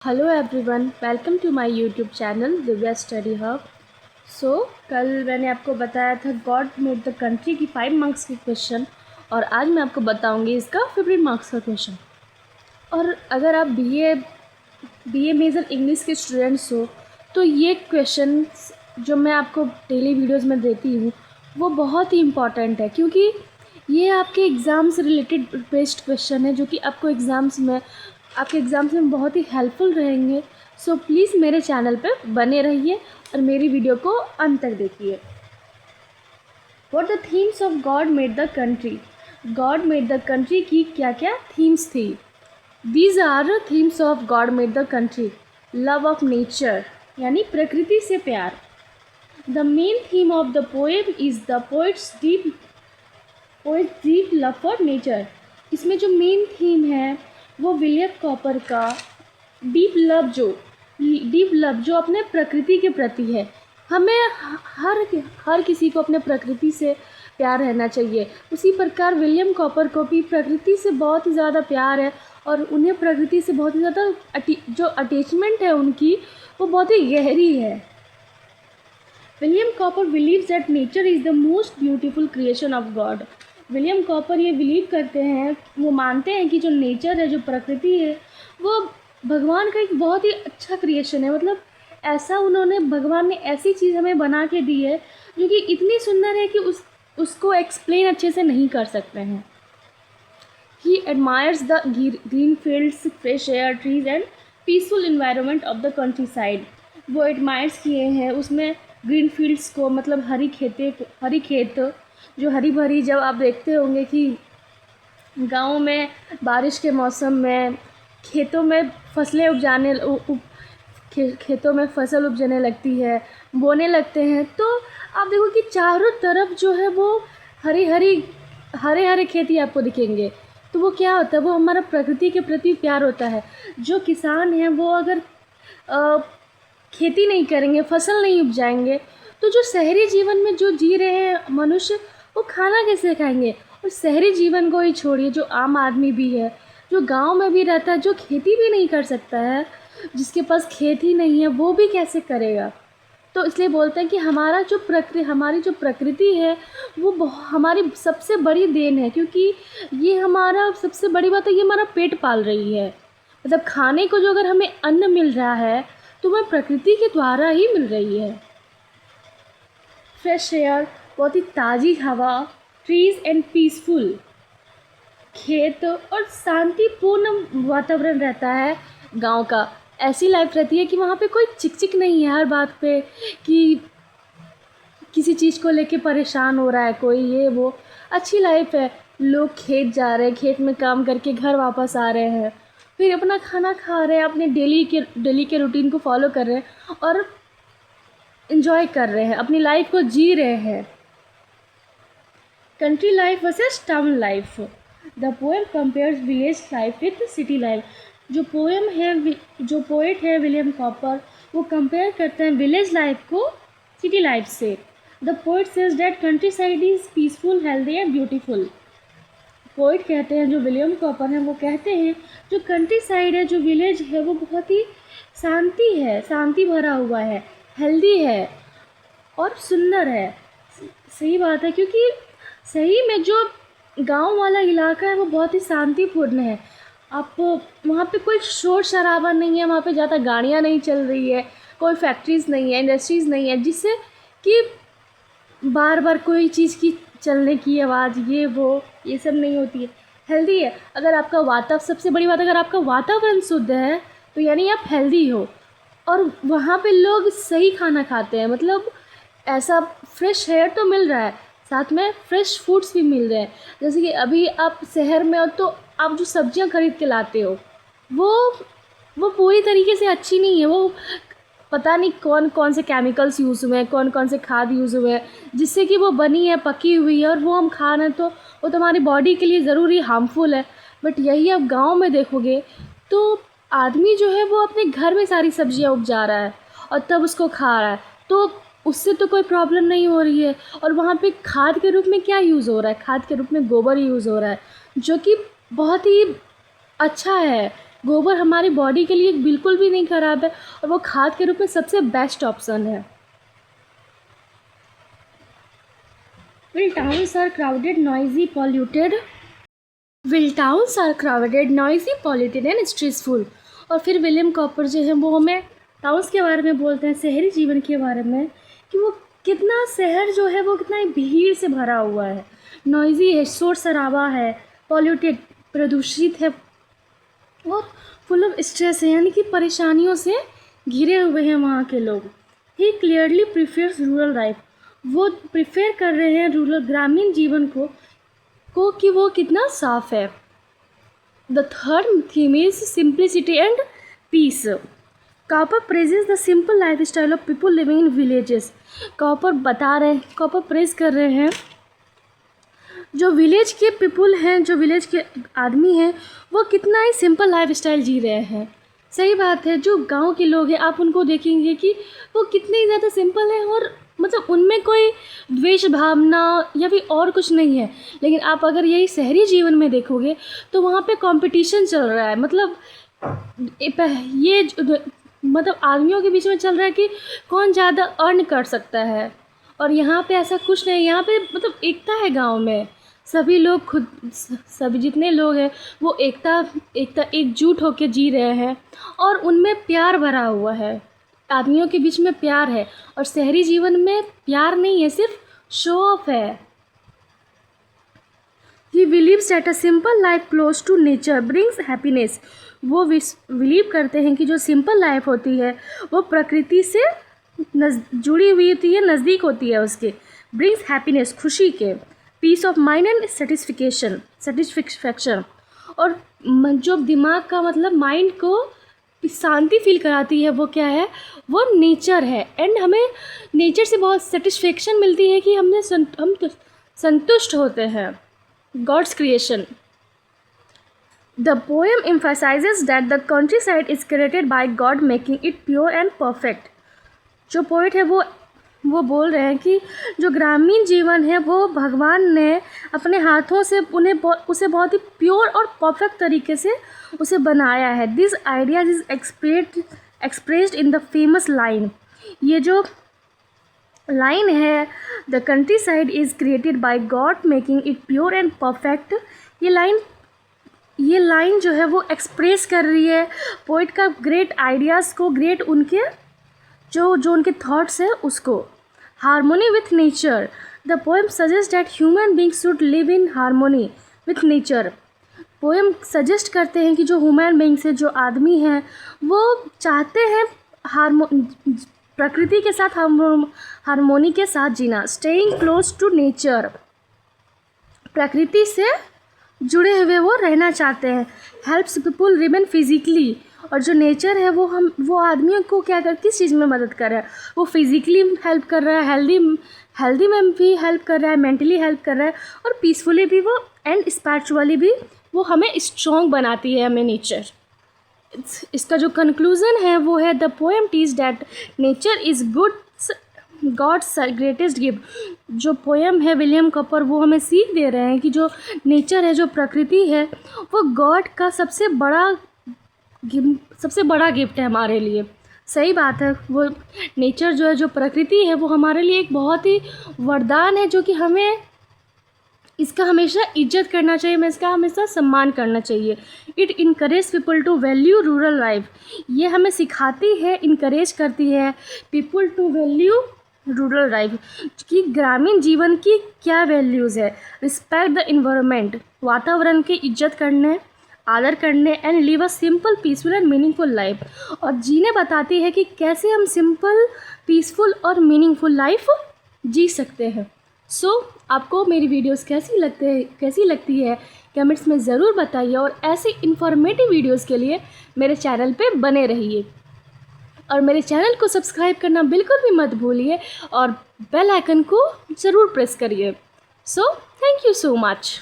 Hello everyone, welcome to my YouTube channel Divya study hub. कल मैंने आपको बताया था गॉड मेड द कंट्री की 5 मार्क्स की क्वेश्चन, और आज मैं आपको बताऊंगी इसका 15 मार्क्स का क्वेश्चन। और अगर आप बीए मेजर इंग्लिश के स्टूडेंट्स हो तो ये क्वेश्चन जो मैं आपको डेली वीडियोज़ में देती हूँ वो बहुत ही इम्पॉर्टेंट है, क्योंकि ये आपके एग्ज़ाम से रिलेटेड बेस्ड क्वेश्चन है जो कि आपके एग्ज़ाम्स में बहुत ही हेल्पफुल रहेंगे। सो प्लीज़ मेरे चैनल पे बने रहिए और मेरी वीडियो को अंत तक देखिए। What the themes of God made the country. God made the country की क्या क्या थीम्स थी? These are themes of God made the country. Love of nature यानी प्रकृति से प्यार। The main theme of the poem is the poet's deep love for nature. इसमें जो मेन थीम है वो विलियम कॉपर का डीप लव जो अपने प्रकृति के प्रति है। हमें हर किसी को अपने प्रकृति से प्यार रहना चाहिए। उसी प्रकार विलियम कॉपर को भी प्रकृति से बहुत ही ज़्यादा प्यार है और उन्हें प्रकृति से बहुत ही ज़्यादा जो अटैचमेंट है उनकी वो बहुत ही गहरी है। William copper believes that nature is the most beautiful creation of God. William copper ये बिलीव करते हैं, वो मानते हैं कि जो नेचर है, जो प्रकृति है, वो भगवान का एक बहुत ही अच्छा क्रिएशन है। मतलब ऐसा भगवान ने ऐसी चीज़ हमें बना के दी है जो कि इतनी सुंदर है कि उसको एक्सप्लेन अच्छे से नहीं कर सकते हैं। He admires the green fields, fresh air, trees and peaceful environment of the countryside। वो एडमायर्स किए हैं उसमें ग्रीन फील्ड्स को, मतलब हरी खेत जो हरी भरी। जब आप देखते होंगे कि गाँव में बारिश के मौसम में खेतों में खेतों में फसल उपजने लगती है, बोने लगते हैं, तो आप देखो कि चारों तरफ जो है वो हरे खेती आपको दिखेंगे। तो वो क्या होता है, वो हमारा प्रकृति के प्रति प्यार होता है। जो किसान हैं वो अगर खेती नहीं करेंगे, फसल नहीं उपजाएंगे, तो जो शहरी जीवन में जो जी रहे हैं मनुष्य, वो खाना कैसे खाएंगे? और शहरी जीवन को ही छोड़िए, जो आम आदमी भी है, जो गांव में भी रहता है, जो खेती भी नहीं कर सकता है, जिसके पास खेत ही नहीं है, वो भी कैसे करेगा? तो इसलिए बोलते हैं कि हमारी जो प्रकृति है वो हमारी सबसे बड़ी देन है, क्योंकि ये हमारा सबसे बड़ी बात है, ये हमारा पेट पाल रही है। मतलब खाने को जो अगर हमें अन्न मिल रहा है तो वह प्रकृति के द्वारा ही मिल रही है। फ्रेश एयर, बहुत ही ताज़ी हवा, ट्रीज एंड पीसफुल, खेत और शांतिपूर्ण वातावरण रहता है गांव का। ऐसी लाइफ रहती है कि वहाँ पे कोई चिक नहीं है हर बात पे, कि किसी चीज़ को लेके परेशान हो रहा है कोई, ये वो। अच्छी लाइफ है। लोग खेत जा रहे हैं, खेत में काम करके घर वापस आ रहे हैं, फिर अपना खाना खा रहे हैं, अपने डेली के रूटीन को फॉलो कर रहे हैं और इन्जॉय कर रहे हैं, अपनी लाइफ को जी रहे हैं। Country life versus town life. The poem compares village life with city life. जो पोएट है विलियम कॉपर, वो कंपेयर करते हैं विलेज लाइफ को सिटी लाइफ से। The poet says that country side is peaceful, healthy and beautiful. Poet कहते हैं, जो विलियम कॉपर हैं, वो कहते हैं जो कंट्री साइड है, जो विलेज है, वो बहुत ही शांति भरा हुआ है, हेल्दी है और सुंदर है। सही बात है, क्योंकि सही में जो गांव वाला इलाका है वो बहुत ही शांतिपूर्ण है। आप वहाँ पे कोई शोर शराबा नहीं है, वहाँ पे ज़्यादा गाड़ियाँ नहीं चल रही है, कोई फैक्ट्रीज़ नहीं है, इंडस्ट्रीज़ नहीं है, जिससे कि बार बार कोई चीज़ की चलने की आवाज़, ये सब नहीं होती है। हेल्दी है। सबसे बड़ी बात, अगर आपका वातावरण शुद्ध है तो यानी आप हेल्दी हो। और वहाँ पे लोग सही खाना खाते हैं, मतलब ऐसा फ्रेश एयर तो मिल रहा है, साथ में फ्रेश फूड्स भी मिल रहे हैं। जैसे कि अभी आप शहर में हो तो आप जो सब्जियां खरीद के लाते हो वो पूरी तरीके से अच्छी नहीं है। वो पता नहीं कौन कौन से केमिकल्स यूज़ हुए हैं, कौन कौन से खाद यूज़ हुए हैं, जिससे कि वो बनी है, पकी हुई है, और वो हम खा रहे हैं, तो वो तुम्हारी बॉडी के लिए ज़रूरी हार्मफुल है। बट यही आप गांव में देखोगे तो आदमी जो है वो अपने घर में सारी सब्जियां उपजा रहा है और तब उसको खा रहा है, तो उससे तो कोई प्रॉब्लम नहीं हो रही है। और वहाँ पे खाद के रूप में क्या यूज़ हो रहा है? खाद के रूप में गोबर यूज़ हो रहा है, जो कि बहुत ही अच्छा है। गोबर हमारी बॉडी के लिए बिल्कुल भी नहीं ख़राब है और वो खाद के रूप में सबसे बेस्ट ऑप्शन है। Will towns are crowded, noisy, polluted? Will towns are crowded, noisy, polluted and stressful? और फिर विलियम कॉपर जो है वो हमें टाउन्स के बारे में बोलते हैं, शहरी जीवन के बारे में, कि वो कितना शहर जो है वो कितना भीड़ से भरा हुआ है, नॉइजी है, शोर शराबा है, पॉल्यूटेड प्रदूषित है और फुल ऑफ स्ट्रेस है, यानी कि परेशानियों से घिरे हुए हैं वहाँ के लोग। ही क्लियरली प्रीफर्स रूरल लाइफ, वो प्रिफेयर कर रहे हैं रूरल ग्रामीण जीवन को कि वो कितना साफ है। The third theme is simplicity and peace. Cowper praises the simple life style of people living in villages. Cowper praise कर रहे हैं जो विलेज के पीपल हैं, जो विलेज के आदमी हैं, वो कितना ही सिंपल लाइफ स्टाइल जी रहे हैं। सही बात है, जो गांव के लोग हैं आप उनको देखेंगे कि वो कितने ज़्यादा सिंपल हैं और मतलब उनमें कोई द्वेष भावना या फिर और कुछ नहीं है। लेकिन आप अगर यही शहरी जीवन में देखोगे तो वहाँ पे कंपटीशन चल रहा है, मतलब ये मतलब आदमियों के बीच में चल रहा है कि कौन ज़्यादा अर्न कर सकता है। और यहाँ पे ऐसा कुछ नहीं, यहाँ पे मतलब एकता है गांव में, सभी लोग सभी जितने लोग हैं वो एकता एकजुट होकर जी रहे हैं और उनमें प्यार भरा हुआ है, आदमियों के बीच में प्यार है। और शहरी जीवन में प्यार नहीं है, सिर्फ शो ऑफ है। He believes that a simple life close to nature brings happiness. वो बिलीव करते हैं कि जो सिंपल लाइफ होती है वो प्रकृति से जुड़ी हुई होती है, नज़दीक होती है उसके। ब्रिंग्स हैप्पीनेस, खुशी के, peace of mind and satisfaction. और जो दिमाग का मतलब माइंड को शांति फील कराती है वो क्या है, वो नेचर है। एंड हमें नेचर से बहुत सेटिस्फेक्शन मिलती है कि हम संतुष्ट होते हैं। God's creation. The poem emphasizes that the countryside is created by God making it pure and perfect। जो पोइट है वो बोल रहे हैं कि जो ग्रामीण जीवन है वो भगवान ने अपने हाथों से उसे बहुत ही प्योर और परफेक्ट तरीके से उसे बनाया है। This idea is expressed in the famous line. ये जो लाइन है, the country side is created by God making it pure and perfect, ये लाइन जो है वो एक्सप्रेस कर रही है पोइट का ग्रेट आइडियाज़ को, ग्रेट उनके जो उनके थॉट्स है उसको। Harmony with nature. The poem suggest that human beings should live in harmony with nature. Poem suggest करते हैं कि जो ह्यूमन बींग्स है, जो आदमी हैं, वो चाहते हैं प्रकृति के साथ हारमोनी के साथ जीना। स्टेइंग क्लोज टू नेचर, प्रकृति से जुड़े हुए वो रहना चाहते हैं। Helps people remain physically. और जो नेचर है वो आदमियों को किस चीज़ में मदद कर रहा है, वो फिजिकली हेल्प कर रहा है, हेल्दी में भी हेल्प कर रहा है, मेंटली हेल्प कर रहा है और पीसफुली भी वो एंड स्पिरिचुअली भी वो हमें स्ट्रॉन्ग बनाती है हमें नेचर। इसका जो कंक्लूज़न है वो है, the poem teach that nature is God's greatest gift. जो पोएम है विलियम कॉपर वो हमें सीख दे रहे हैं कि जो नेचर है, जो प्रकृति है, वो गॉड का सबसे बड़ा गिफ्ट है हमारे लिए। सही बात है, वो नेचर जो है, जो प्रकृति है, वो हमारे लिए एक बहुत ही वरदान है, जो कि हमें इसका हमेशा इज्जत करना चाहिए, हमें इसका हमेशा सम्मान करना चाहिए। It encourage people to value rural life. ये हमें सिखाती है, इनकरेज करती है people to value rural life, कि ग्रामीण जीवन की क्या वैल्यूज़ है। रिस्पेक्ट द इन्वायरमेंट, वातावरण की इज्जत करने, आदर करने, and live a simple peaceful and meaningful life. और जीने बताती है कि कैसे हम सिंपल, पीसफुल और मीनिंगफुल लाइफ जी सकते हैं। आपको मेरी वीडियोस कैसी लगती है कमेंट्स में ज़रूर बताइए और ऐसी इन्फॉर्मेटिव वीडियोस के लिए मेरे चैनल पे बने रहिए और मेरे चैनल को सब्सक्राइब करना बिल्कुल भी मत भूलिए और बेल आइकन को ज़रूर प्रेस करिए। Thank you so much.